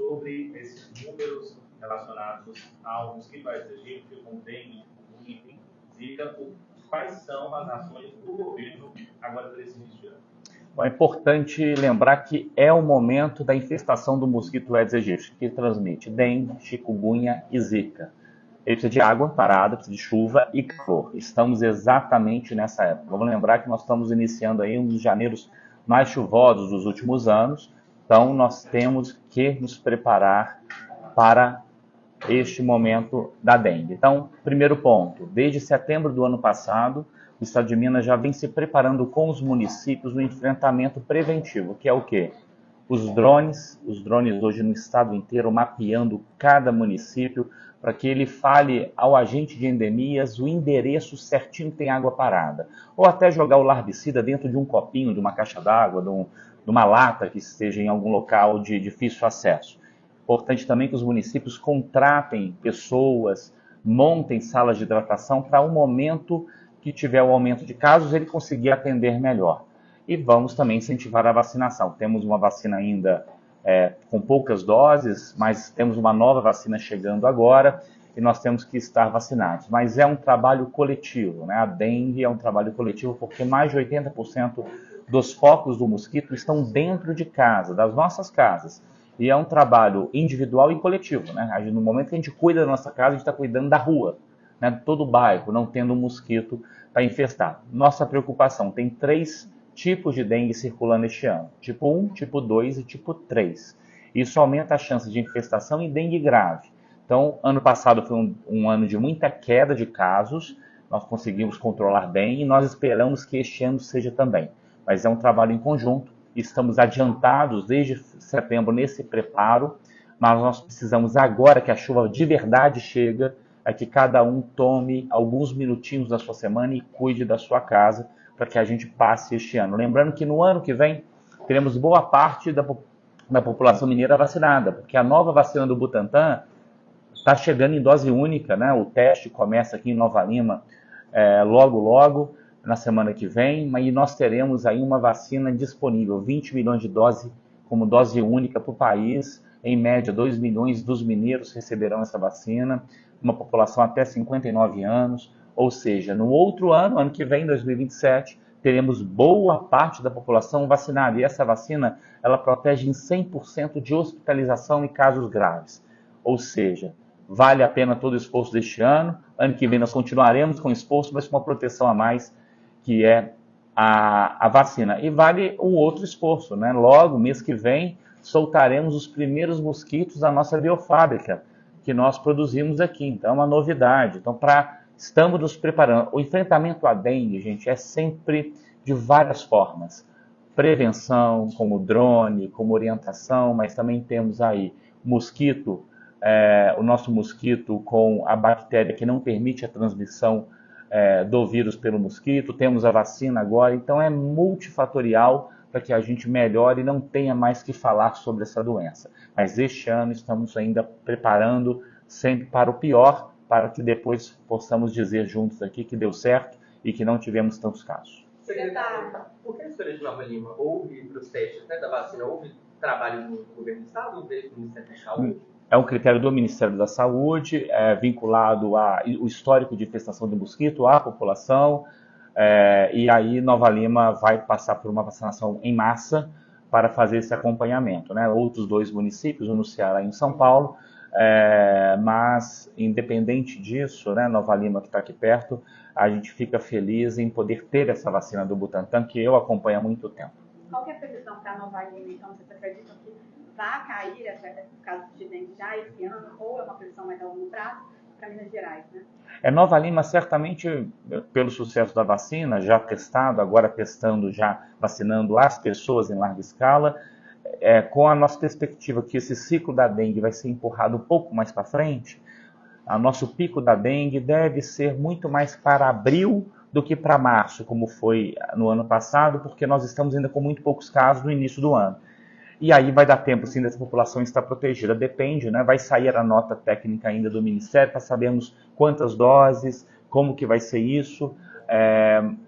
sobre esses números relacionados ao mosquito Aedes aegypti, com dengue, enfim, zika, quais são as ações do governo agora para esse início de ano? Bom, é importante lembrar que é o momento da infestação do mosquito Aedes aegypti, que transmite dengue, chikungunya e zika. Ele precisa de água parada, precisa de chuva e calor. Estamos exatamente nessa época. Vamos lembrar que nós estamos iniciando aí um dos janeiros mais chuvosos dos últimos anos, então nós temos que nos preparar para este momento da dengue. Então, primeiro ponto, desde setembro do ano passado, o Estado de Minas já vem se preparando com os municípios no enfrentamento preventivo, que é o quê? Os drones hoje no estado inteiro, mapeando cada município, para que ele fale ao agente de endemias o endereço certinho que tem água parada. Ou até jogar o larvicida dentro de um copinho, de uma caixa d'água, de uma lata que esteja em algum local de difícil acesso. Importante também que os municípios contratem pessoas, montem salas de hidratação para um momento que tiver o aumento de casos, ele conseguir atender melhor. E vamos também incentivar a vacinação. Temos uma vacina ainda com poucas doses, mas temos uma nova vacina chegando agora e nós temos que estar vacinados. Mas é um trabalho coletivo, né? A dengue é um trabalho coletivo porque mais de 80% dos focos do mosquito estão dentro de casa, das nossas casas. E é um trabalho individual e coletivo, né? No momento que a gente cuida da nossa casa, a gente está cuidando da rua, né? De todo o bairro, não tendo um mosquito para infestar. Nossa preocupação, tem 3 tipos de dengue circulando este ano, tipo 1, tipo 2 e tipo 3. Isso aumenta a chance de infestação em dengue grave. Então, ano passado foi um ano de muita queda de casos, nós conseguimos controlar bem e nós esperamos que este ano seja também. Mas é um trabalho em conjunto, estamos adiantados desde setembro nesse preparo, mas nós precisamos agora que a chuva de verdade chega, é que cada um tome alguns minutinhos da sua semana e cuide da sua casa, para que a gente passe este ano. Lembrando que no ano que vem teremos boa parte da população mineira vacinada, porque a nova vacina do Butantan está chegando em dose única, né? O teste começa aqui em Nova Lima logo, na semana que vem, e nós teremos aí uma vacina disponível, 20 milhões de doses como dose única para o país, em média 2 milhões dos mineiros receberão essa vacina, uma população até 59 anos, ou seja, no outro ano, ano que vem, 2027, teremos boa parte da população vacinada. E essa vacina, ela protege em 100% de hospitalização e casos graves. Ou seja, vale a pena todo o esforço deste ano. Ano que vem nós continuaremos com o esforço, mas com uma proteção a mais, que é a vacina. E vale um outro esforço, né? Logo, mês que vem, soltaremos os primeiros mosquitos da nossa biofábrica, que nós produzimos aqui. Então, é uma novidade. Então, estamos nos preparando. O enfrentamento à dengue, gente, é sempre de várias formas. Prevenção, como drone, como orientação, mas também temos aí mosquito, o nosso mosquito com a bactéria que não permite a transmissão do vírus pelo mosquito. Temos a vacina agora, então é multifatorial para que a gente melhore e não tenha mais que falar sobre essa doença. Mas este ano estamos ainda preparando sempre para o pior, para que depois possamos dizer juntos aqui que deu certo e que não tivemos tantos casos. Secretário, por que a história de Nova Lima houve para os testes da vacina, houve trabalho do governo do Estado ou do Ministério da Saúde? É um critério do Ministério da Saúde, vinculado ao histórico de infestação de mosquito à população, e aí Nova Lima vai passar por uma vacinação em massa para fazer esse acompanhamento, né? Outros 2 municípios, um no Ceará e em São Paulo, mas independente disso, né, Nova Lima que está aqui perto, a gente fica feliz em poder ter essa vacina do Butantan, que eu acompanho há muito tempo. Qual que é a previsão para Nova Lima, então? Vocês acreditam que vai cair o caso de dengue já esse ano, ou é uma previsão mais a longo prazo para Minas Gerais, né? Nova Lima, certamente, pelo sucesso da vacina, já testado, agora testando, já vacinando as pessoas em larga escala, com a nossa perspectiva que esse ciclo da dengue vai ser empurrado um pouco mais para frente, o nosso pico da dengue deve ser muito mais para abril do que para março, como foi no ano passado, porque nós estamos ainda com muito poucos casos no início do ano. E aí vai dar tempo, sim, dessa população estar protegida. Depende, né? Vai sair a nota técnica ainda do Ministério para sabermos quantas doses, como que vai ser isso.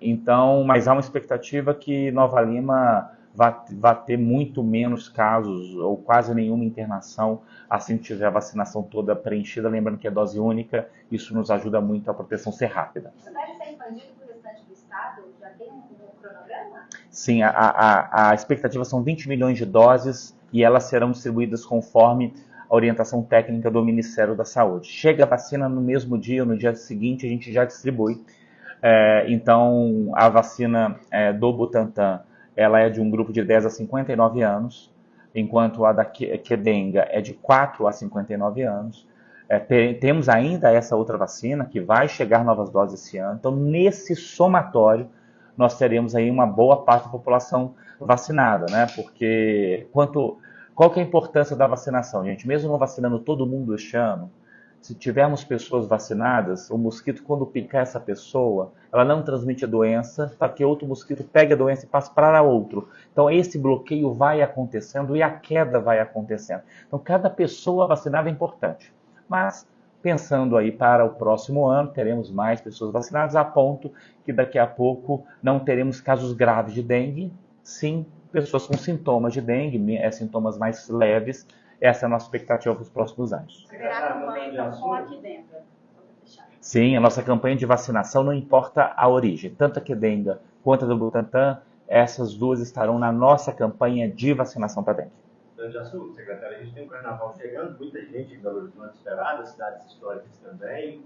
Então, mas há uma expectativa que Nova Lima vai ter muito menos casos ou quase nenhuma internação assim que tiver a vacinação toda preenchida. Lembrando que é dose única, isso nos ajuda muito a proteção ser rápida. Isso deve ser expandido para o restante do estado? Já tem um cronograma? Sim, a expectativa são 20 milhões de doses e elas serão distribuídas conforme a orientação técnica do Ministério da Saúde. Chega a vacina no mesmo dia ou no dia seguinte, a gente já distribui. Então, a vacina do Butantan, ela é de um grupo de 10 a 59 anos, enquanto a da Qdenga é de 4 a 59 anos. Temos ainda essa outra vacina, que vai chegar novas doses esse ano. Então, nesse somatório, nós teremos aí uma boa parte da população vacinada, né? Porque qual que é a importância da vacinação, gente? Mesmo não vacinando todo mundo este ano, se tivermos pessoas vacinadas, o mosquito, quando picar essa pessoa, ela não transmite a doença, para que outro mosquito pegue a doença e passe para outro. Então, esse bloqueio vai acontecendo e a queda vai acontecendo. Então, cada pessoa vacinada é importante. Mas, pensando aí para o próximo ano, teremos mais pessoas vacinadas, a ponto que daqui a pouco não teremos casos graves de dengue, sim, pessoas com sintomas de dengue, sintomas mais leves. Essa é a nossa expectativa para os próximos anos. Haverá campanha então, com aqui dentro. Sim, a nossa campanha de vacinação não importa a origem. Tanto a Qdenga quanto a do Butantan, essas duas estarão na nossa campanha de vacinação para dengue. Grande assunto, secretário. A gente tem um carnaval chegando, muita gente em Belo Horizonte esperada, cidades históricas também,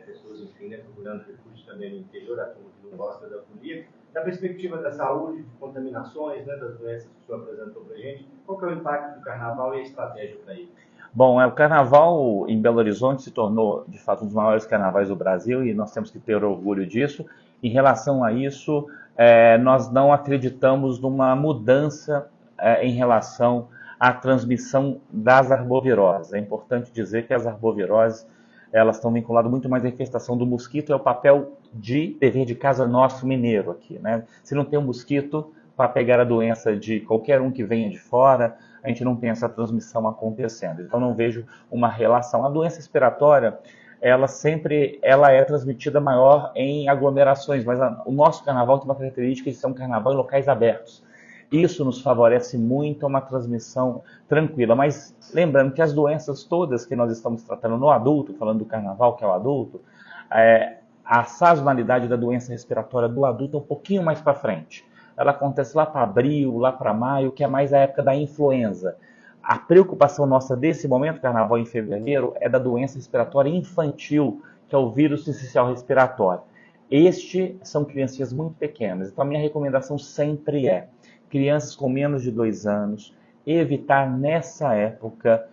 pessoas, enfim, procurando refúgio também no interior, a turma que não gosta da folia. Da perspectiva da saúde, de contaminações, das doenças que o senhor apresentou para a gente, qual que é o impacto do carnaval e a estratégia para isso? Bom, o carnaval em Belo Horizonte se tornou, de fato, um dos maiores carnavais do Brasil e nós temos que ter orgulho disso. Em relação a isso, nós não acreditamos numa mudança em relação à transmissão das arboviroses. É importante dizer que as arboviroses, elas estão vinculadas muito mais à infestação do mosquito, é o papel de dever de casa nosso mineiro aqui, né? Se não tem um mosquito para pegar a doença de qualquer um que venha de fora, a gente não tem essa transmissão acontecendo. Então não vejo uma relação. A doença respiratória, ela é transmitida maior em aglomerações, mas o nosso carnaval tem uma característica de ser um carnaval em locais abertos. Isso nos favorece muito a uma transmissão tranquila. Mas lembrando que as doenças todas que nós estamos tratando no adulto, falando do carnaval, que é o adulto, a sazonalidade da doença respiratória do adulto é um pouquinho mais para frente. Ela acontece lá para abril, lá para maio, que é mais a época da influenza. A preocupação nossa desse momento, carnaval em fevereiro, é da doença respiratória infantil, que é o vírus sincicial respiratório. São criancinhas muito pequenas. Então a minha recomendação sempre é crianças com menos de 2 anos, evitar nessa época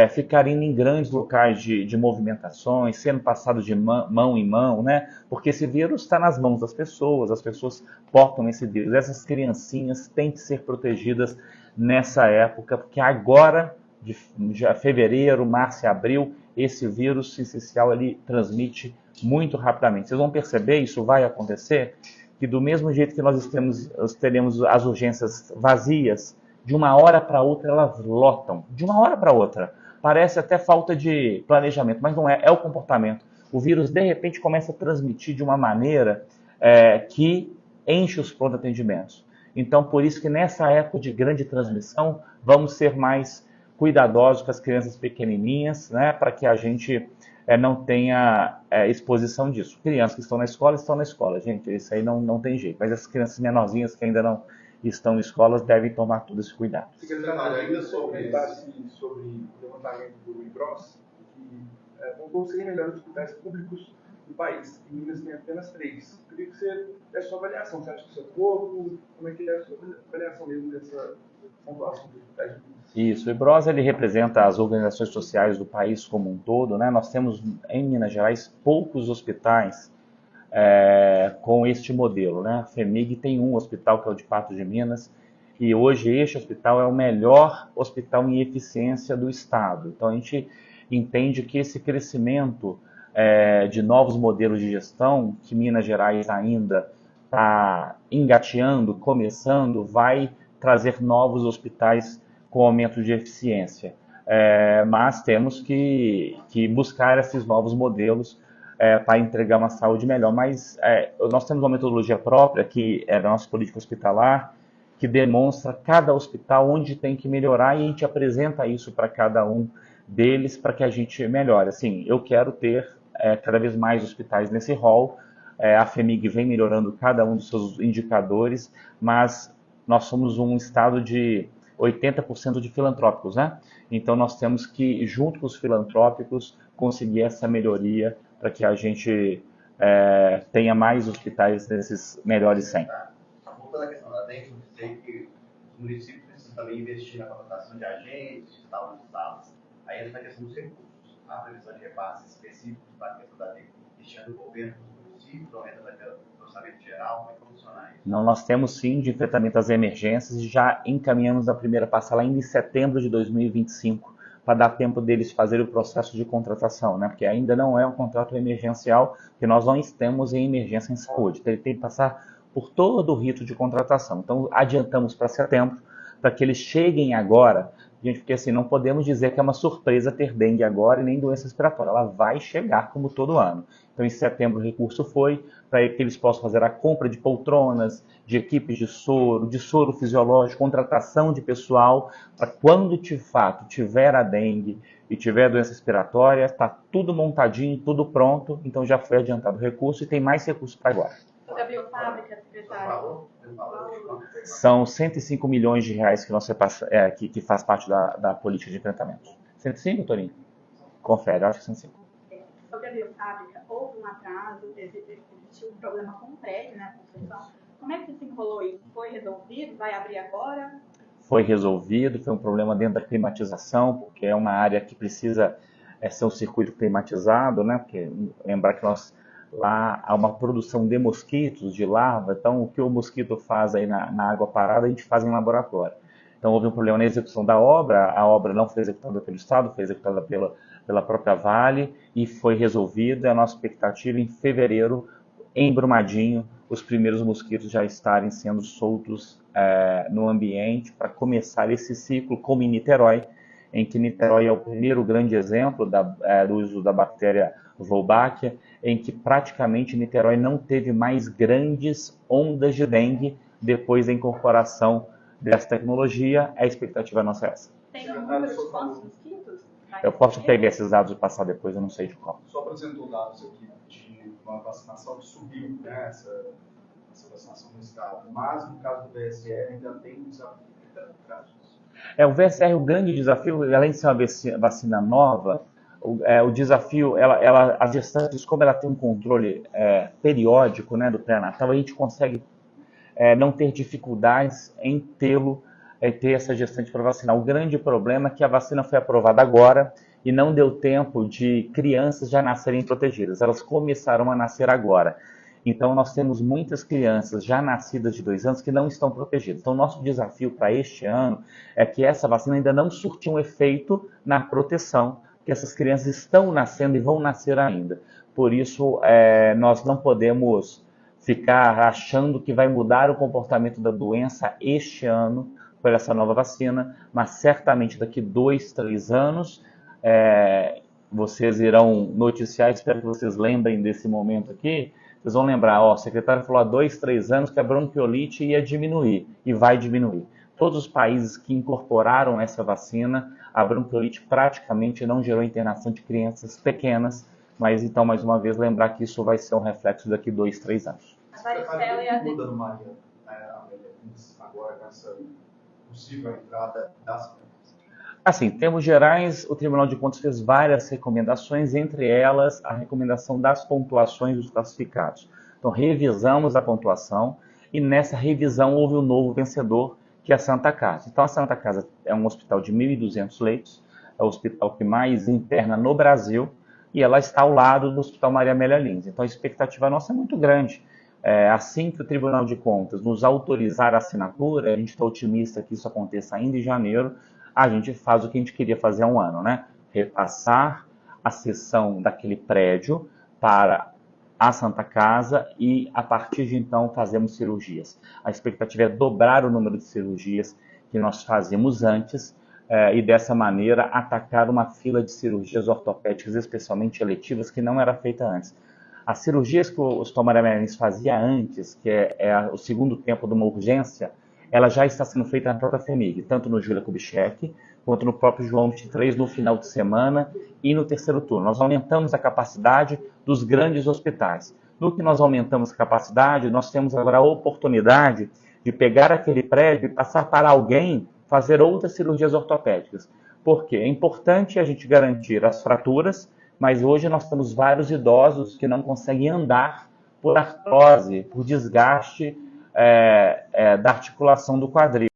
ficar indo em grandes locais de movimentações, sendo passado de mão em mão, né? Porque esse vírus está nas mãos das pessoas, as pessoas portam esse vírus. Essas criancinhas têm que ser protegidas nessa época, porque agora, de fevereiro, março e abril, esse vírus sincicial ele transmite muito rapidamente. Vocês vão perceber, isso vai acontecer, que do mesmo jeito que nós teremos as urgências vazias, de uma hora para outra elas lotam, de uma hora para outra. Parece até falta de planejamento, mas não é, é o comportamento. O vírus, de repente, começa a transmitir de uma maneira que enche os pronto-atendimentos. Então, por isso que nessa época de grande transmissão, vamos ser mais cuidadosos com as crianças pequenininhas, né, para que a gente não tenha exposição disso. Crianças que estão na escola, gente, isso aí não tem jeito. Mas as crianças menorzinhas que ainda não estão em escolas devem tomar todo esse cuidado. Secretário, ainda sobre o levantamento do IBROS, que pontuou ser melhores hospitais públicos do país. Em Minas tem apenas 3. Eu queria que você desse a sua avaliação. Você acha que isso é pouco? Como é que é a sua avaliação mesmo dessa pontuação dos hospitais públicos? Isso, o IBROS ele representa as organizações sociais do país como um todo, né? Nós temos em Minas Gerais poucos hospitais com este modelo, né? A FEMIG tem um hospital que é o de Patos de Minas e hoje este hospital é o melhor hospital em eficiência do estado. Então a gente entende que esse crescimento de novos modelos de gestão que Minas Gerais ainda está engateando, começando, vai trazer novos hospitais com aumento de eficiência. Mas temos que buscar esses novos modelos para entregar uma saúde melhor. Mas nós temos uma metodologia própria, que é a nossa política hospitalar, que demonstra cada hospital onde tem que melhorar e a gente apresenta isso para cada um deles para que a gente melhore. Assim, eu quero ter cada vez mais hospitais nesse rol. A FEMIG vem melhorando cada um dos seus indicadores, mas nós somos um estado de 80% de filantrópicos, né? Então nós temos que, junto com os filantrópicos, conseguir essa melhoria para que a gente tenha mais hospitais nesses melhores 100. Voltando à questão da dengue, eu sei que os municípios precisam também investir na contratação de agentes, de salas. Aí entra a questão dos recursos. A previsão de repasses específicos para a questão da dengue. Este ano o governo dos municípios, ou entra no orçamento geral, como é que funciona isso? Não, nós temos sim de enfrentamento às emergências e já encaminhamos a primeira parcela ainda em setembro de 2025, para dar tempo deles fazerem o processo de contratação, né? Porque ainda não é um contrato emergencial, porque nós não estamos em emergência em saúde. Então ele tem que passar por todo o rito de contratação. Então adiantamos para setembro, para que eles cheguem agora, gente, porque assim, não podemos dizer que é uma surpresa ter dengue agora e nem doença respiratória. Ela vai chegar como todo ano. Então, em setembro, o recurso foi para que eles possam fazer a compra de poltronas, de equipes de soro fisiológico, contratação de pessoal, para quando de fato tiver a dengue e tiver a doença respiratória, está tudo montadinho, tudo pronto. Então, já foi adiantado o recurso e tem mais recurso para agora. Sobre a biofábrica, secretário. São 105 milhões de reais que, que faz parte da política de enfrentamento. 105, Torinho? Confere, eu acho que 105. Sobre a biofábrica, houve um atraso, existiu um problema com o prédio, né, a construção. Como é que se enrolou isso? Foi resolvido? Vai abrir agora? Foi resolvido, foi um problema dentro da climatização, porque é uma área que precisa ser um circuito climatizado, né? Porque lembrar que lá há uma produção de mosquitos, de larva, então o que o mosquito faz aí na água parada, a gente faz em laboratório. Então houve um problema na execução da obra, a obra não foi executada pelo Estado, foi executada pela própria Vale e foi resolvida. A nossa expectativa em fevereiro, em Brumadinho, os primeiros mosquitos já estarem sendo soltos no ambiente para começar esse ciclo, como em Niterói, em que Niterói é o primeiro grande exemplo do uso da bactéria Wolbachia, em que praticamente Niterói não teve mais grandes ondas de dengue depois da incorporação dessa tecnologia. A expectativa nossa é essa. Tem um número de quantos mosquitos? Eu posso pegar esses dados e passar depois, eu não sei de qual. Só apresentou dados aqui de uma vacinação que subiu, né, essa vacinação no estado, mas no caso do VSR ainda tem um desafio. O VSR, o grande desafio, além de ser uma vacina nova, o desafio, as gestantes, como ela tem um controle periódico, né, do pré-natal, a gente consegue não ter dificuldades em ter essa gestante para vacinar. O grande problema é que a vacina foi aprovada agora e não deu tempo de crianças já nascerem protegidas. Elas começaram a nascer agora. Então, nós temos muitas crianças já nascidas de 2 anos que não estão protegidas. Então, nosso desafio para este ano é que essa vacina ainda não surtiu um efeito na proteção, porque essas crianças estão nascendo e vão nascer ainda. Por isso, nós não podemos ficar achando que vai mudar o comportamento da doença este ano por essa nova vacina, mas certamente daqui 2, 3 anos, vocês irão noticiar, espero que vocês lembrem desse momento aqui. Vocês vão lembrar, o secretário falou há 2, 3 anos que a bronquiolite ia diminuir, e vai diminuir. Todos os países que incorporaram essa vacina, a bronquiolite praticamente não gerou internação de crianças pequenas, mas então, mais uma vez, lembrar que isso vai ser um reflexo daqui 2, 3 anos. A varicela e a dengue. Maria, agora com essa possível entrada das... Assim, em termos gerais, o Tribunal de Contas fez várias recomendações, entre elas a recomendação das pontuações dos classificados. Então, revisamos a pontuação e nessa revisão houve um novo vencedor, que é a Santa Casa. Então, a Santa Casa é um hospital de 1.200 leitos, é o hospital que mais interna no Brasil e ela está ao lado do Hospital Maria Amélia Lins. Então, a expectativa nossa é muito grande. Assim que o Tribunal de Contas nos autorizar a assinatura, a gente está otimista que isso aconteça ainda em janeiro, a gente faz o que a gente queria fazer há um ano, né? Repassar a cessão daquele prédio para a Santa Casa e, a partir de então, fazemos cirurgias. A expectativa é dobrar o número de cirurgias que nós fazíamos antes e, dessa maneira, atacar uma fila de cirurgias ortopédicas, especialmente eletivas, que não era feita antes. As cirurgias que o Hospital Maria Amélia Lins fazia antes, que é o segundo tempo de uma urgência, ela já está sendo feita na própria FHEMIG, tanto no Júlia Kubitschek, quanto no próprio João 23, no final de semana e no terceiro turno. Nós aumentamos a capacidade dos grandes hospitais. No que nós aumentamos a capacidade, nós temos agora a oportunidade de pegar aquele prédio e passar para alguém fazer outras cirurgias ortopédicas. Por quê? É importante a gente garantir as fraturas, mas hoje nós temos vários idosos que não conseguem andar por artrose, por desgaste da articulação do quadril.